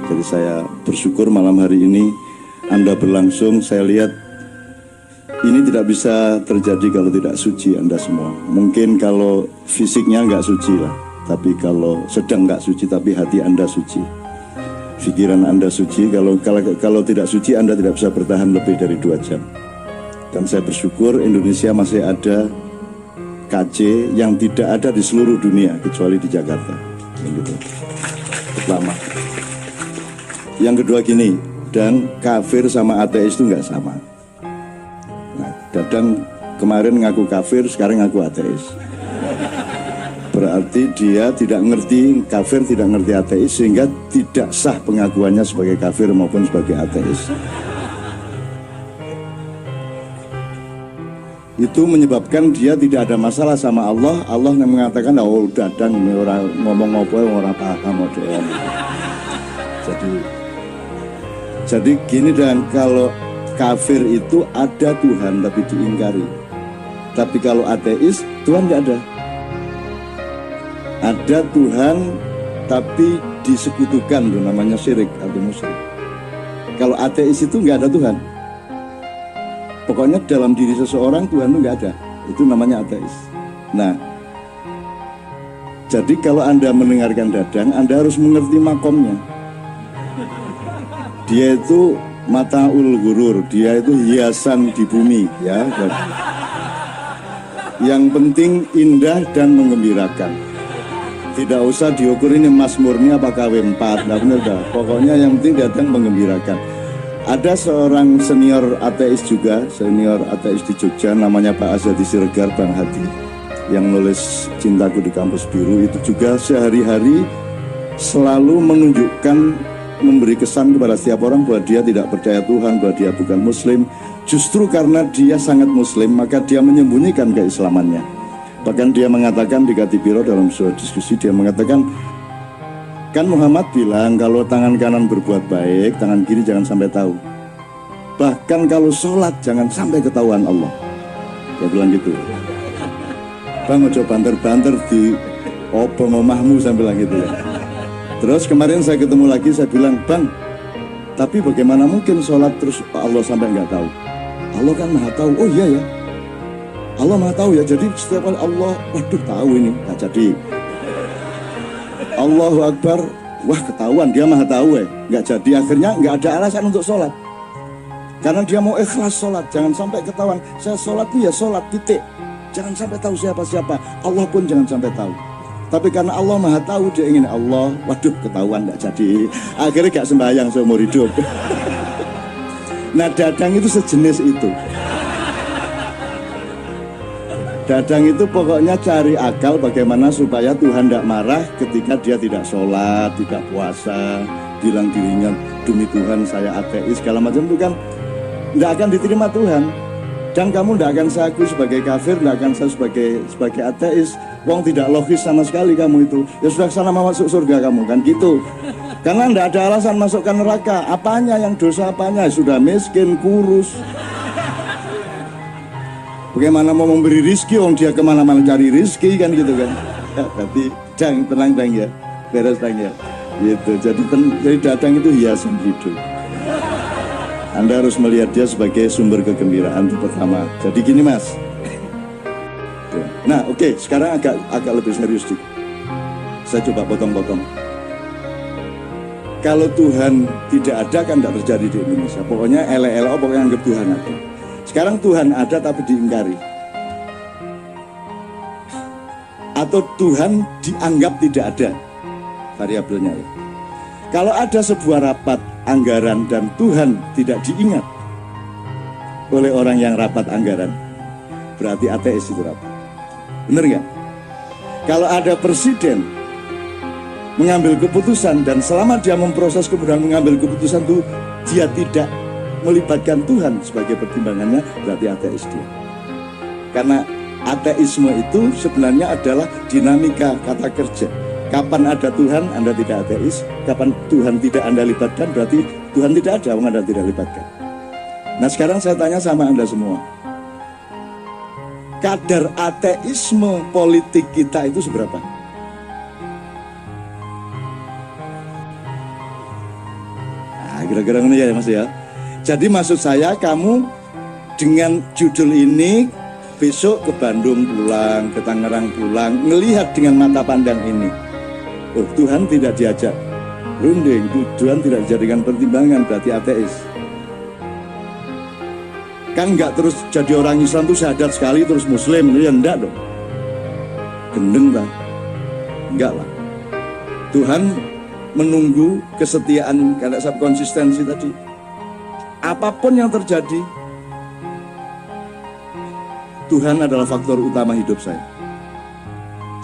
Jadi saya bersyukur malam hari ini Anda berlangsung. Saya lihat ini tidak bisa terjadi kalau tidak suci Anda semua. Mungkin kalau fisiknya nggak suci lah, tapi kalau sedang nggak suci, tapi hati Anda suci, pikiran Anda suci. Kalau tidak suci, Anda tidak bisa bertahan lebih dari 2 jam. Dan saya bersyukur Indonesia masih ada KC yang tidak ada di seluruh dunia kecuali di Jakarta. Begitu. Lama. Yang kedua gini, dan kafir sama ateis itu nggak sama. Nah, Dadang kemarin ngaku kafir, sekarang ngaku ateis. Berarti dia tidak ngerti kafir, tidak ngerti ateis, sehingga tidak sah pengakuannya sebagai kafir maupun sebagai ateis. Itu menyebabkan dia tidak ada masalah sama Allah. Allah yang mengatakan, oh Dadang ini orang ngomong apa, orang paham. Jadi gini, dan kalau kafir itu ada Tuhan tapi diingkari. Tapi kalau ateis, Tuhan nggak ada. Ada Tuhan tapi disekutukan, itu namanya syirik atau musyrik. Kalau ateis itu nggak ada Tuhan. Pokoknya dalam diri seseorang Tuhan itu nggak ada. Itu namanya ateis. Nah, jadi kalau Anda mendengarkan Dadang, Anda harus mengerti makomnya. Dia itu mataul ghurur, dia itu hiasan di bumi, ya. Yang penting indah dan menggembirakan. Tidak usah diukur ini Mas Murni apa KW4, nah bener dah. Pokoknya yang penting datang menggembirakan. Ada seorang senior ateis juga, senior ateis di Jogja, namanya Pak Azadi Siregar, Bang Hadi, yang nulis Cintaku di Kampus Biru. Itu juga sehari-hari selalu menunjukkan, memberi kesan kepada setiap orang bahwa dia tidak percaya Tuhan, bahwa dia bukan Muslim. Justru karena dia sangat Muslim, maka dia menyembunyikan keislamannya. Bahkan dia mengatakan di Katipiro dalam sebuah diskusi, dia mengatakan, kan Muhammad bilang kalau tangan kanan berbuat baik, tangan kiri jangan sampai tahu. Bahkan kalau sholat jangan sampai ketahuan Allah. Dia bilang gitu. Bang, ojo banter-banter di opo ngomahmu, saya bilang gitu ya. Terus kemarin saya ketemu lagi, saya bilang, Bang, tapi bagaimana mungkin sholat terus Allah sampai nggak tahu? Allah kan maha tahu. Oh iya ya, Allah maha tahu ya. Jadi setiap kali Allah, waduh tahu ini, nggak jadi. Allahu Akbar, wah ketahuan, dia maha tahu ya, nggak jadi. Akhirnya nggak ada alasan untuk sholat. Karena dia mau ikhlas sholat, jangan sampai ketahuan. Saya sholat ya sholat, titik. Jangan sampai tahu siapa-siapa. Allah pun jangan sampai tahu. Tapi karena Allah maha tahu, dia ingin Allah, waduh ketahuan gak jadi. Akhirnya gak sembahyang seumur hidup. Nah, Dadang itu sejenis itu. Dadang itu pokoknya cari akal bagaimana supaya Tuhan tidak marah ketika dia tidak sholat, tidak puasa, bilang dirinya demi Tuhan saya ateis, segala macam. Itu kan tidak akan diterima Tuhan. Dan kamu tidak akan saya akui sebagai kafir, tidak akan saya sebagai ateis. Wong tidak logis sama sekali kamu itu. Ya sudah, sana mau masuk surga kamu, kan gitu. Karena tidak ada alasan masukkan neraka. Apanya yang dosa, apanya? Sudah miskin, kurus. Bagaimana mau memberi rizki, wong dia kemana-mana cari rizki, kan gitu kan. Ya, tapi jangan tenang ya, beres ya. Gitu. Jadi Dadang itu hiasan hidup. Anda harus melihat dia sebagai sumber kegembiraan itu pertama. Jadi gini Mas. Nah oke, sekarang agak lebih serius dikit. Saya coba potong-potong. Kalau Tuhan tidak ada kan tidak terjadi di Indonesia. Pokoknya ele-ele, pokoknya anggap Tuhan ada. Sekarang Tuhan ada tapi diingkari. Atau Tuhan dianggap tidak ada. Variabelnya ya. Kalau ada sebuah rapat anggaran dan Tuhan tidak diingat oleh orang yang rapat anggaran, berarti ateis itu rapat. Benar nggak? Kalau ada presiden mengambil keputusan dan selama dia memproses kemudian mengambil keputusan itu dia tidak melibatkan Tuhan sebagai pertimbangannya, berarti ateis dia. Karena ateisme itu sebenarnya adalah dinamika kata kerja. Kapan ada Tuhan, Anda tidak ateis. Kapan Tuhan tidak Anda libatkan, berarti Tuhan tidak ada, Anda tidak libatkan. Nah sekarang saya tanya sama Anda semua. Kadar ateisme politik kita itu seberapa? Kira-kira ini ya Mas ya. Jadi maksud saya kamu dengan judul ini besok ke Bandung pulang, ke Tangerang pulang, ngelihat dengan mata pandang ini. Oh, Tuhan tidak diajak runding, Tuhan tidak dijadikan pertimbangan, berarti ateis. Kan enggak terus jadi orang Islam tuh syahadat sekali terus Muslim, ya enggak dong. Gendeng tak? Enggak lah. Tuhan menunggu kesetiaan karena konsistensi tadi. Apapun yang terjadi, Tuhan adalah faktor utama hidup saya,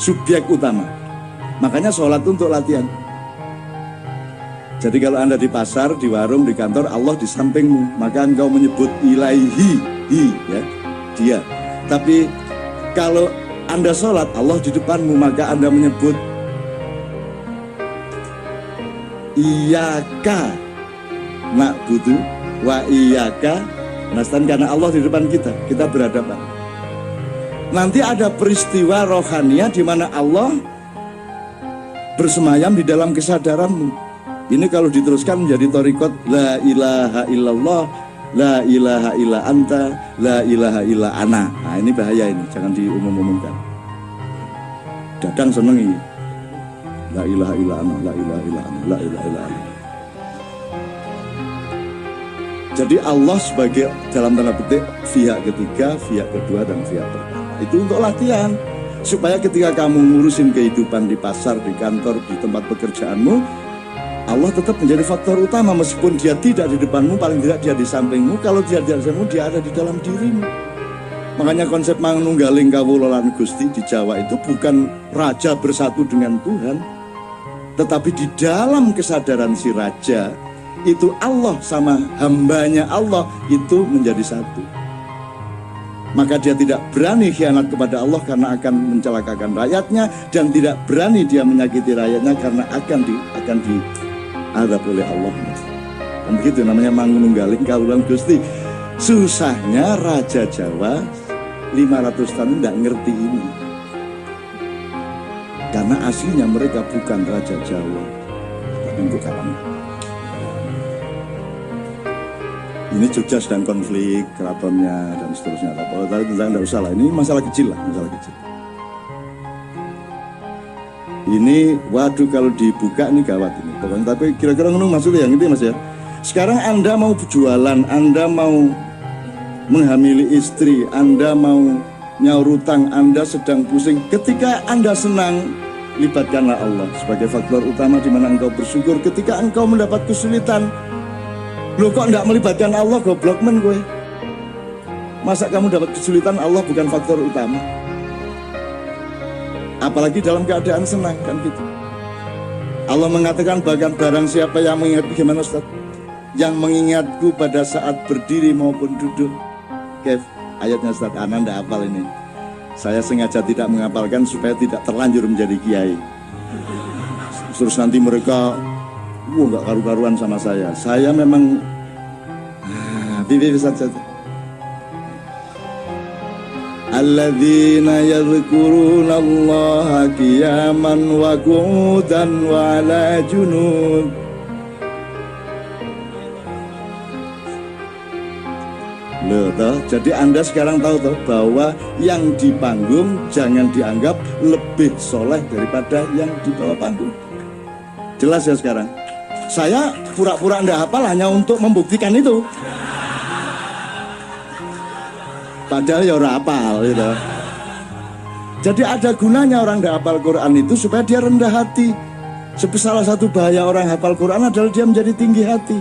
subjek utama. Makanya sholat itu untuk latihan. Jadi kalau Anda di pasar, di warung, di kantor, Allah di sampingmu, maka engkau menyebut ilaihi, ya, dia. Tapi kalau Anda sholat, Allah di depanmu, maka Anda menyebut iyaka na'budu wa iyaka nasta'in, karena Allah di depan kita berhadapan. Nanti ada peristiwa rohania di mana Allah bersemayam di dalam kesadaranmu. Ini kalau diteruskan menjadi thariqat la ilaha illallah, la ilaha illa anta, la ilaha illa ana. Nah ini bahaya ini, jangan diumum-umumkan. Dadang seneng ini. La ilaha illa ana, la ilaha illa ana, la ilaha illa ana. Jadi Allah sebagai dalam tanda petik pihak ketiga, pihak kedua, dan pihak pertama. Itu untuk latihan. Supaya ketika kamu ngurusin kehidupan di pasar, di kantor, di tempat pekerjaanmu, Allah tetap menjadi faktor utama. Meskipun dia tidak di depanmu, paling tidak dia di sampingmu. Kalau dia di sampingmu, dia ada di dalam dirimu. Makanya konsep manunggaling kawula lan Gusti di Jawa itu bukan raja bersatu dengan Tuhan, tetapi di dalam kesadaran si raja itu Allah sama hambanya Allah itu menjadi satu. Maka dia tidak berani khianat kepada Allah karena akan mencelakakan rakyatnya, dan tidak berani dia menyakiti rakyatnya karena akan diadab oleh Allah. Dan begitu namanya manunggaling kawula Gusti. Susahnya Raja Jawa 500 tahun tidak ngerti ini, karena aslinya mereka bukan Raja Jawa, tapi untuk kalangan. Ini Jogja sedang konflik keratonnya dan seterusnya. Kalau tadi tentang tidak usah lah, ini masalah kecil lah, masalah kecil. Ini waduh kalau dibuka ini gawat ini. Pokoknya tapi kira-kira ngono maksudnya yang itu Mas ya. Sekarang Anda mau jualan, Anda mau menghamili istri, Anda mau nyaur utang, Anda sedang pusing. Ketika Anda senang, libatkanlah Allah sebagai faktor utama di mana engkau bersyukur. Ketika engkau mendapat kesulitan, lo kok enggak melibatkan Allah, goblok men gue. Masa kamu dapat kesulitan, Allah bukan faktor utama? Apalagi dalam keadaan senang, kan gitu. Allah mengatakan bahkan barang siapa yang mengingat, gimana Ustaz? Yang mengingatku pada saat berdiri maupun duduk. Kev, ayatnya Ustaz, Ana enggak hafal ini. Saya sengaja tidak menghafalkan supaya tidak terlanjur menjadi kiai. Terus nanti mereka nggak karu-karuan sama saya. Saya memang saja. Alladzina yadhkuruna Allaha qiyaman wa qu'udan wa ala junub. Loh, toh, jadi Anda sekarang tahu toh bahwa yang di panggung jangan dianggap lebih soleh daripada yang di bawah panggung. Jelas ya sekarang? Saya pura-pura enggak hafal hanya untuk membuktikan itu. Padahal ya orang hafal gitu. Jadi ada gunanya orang enggak hafal Quran itu supaya dia rendah hati. Salah satu bahaya orang hafal Quran adalah dia menjadi tinggi hati.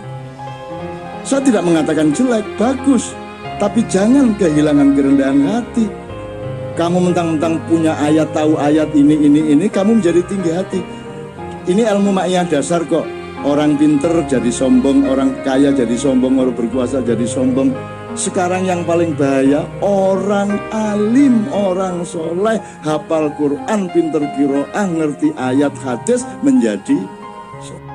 Saya tidak mengatakan jelek, bagus. Tapi jangan kehilangan kerendahan hati. Kamu mentang-mentang punya ayat, tahu ayat ini, kamu menjadi tinggi hati. Ini ilmu makyah dasar kok. Orang pinter jadi sombong, orang kaya jadi sombong, orang berkuasa jadi sombong. Sekarang yang paling bahaya, orang alim, orang soleh, hafal Quran, pinter qiraah, ngerti ayat hadis menjadi sombong.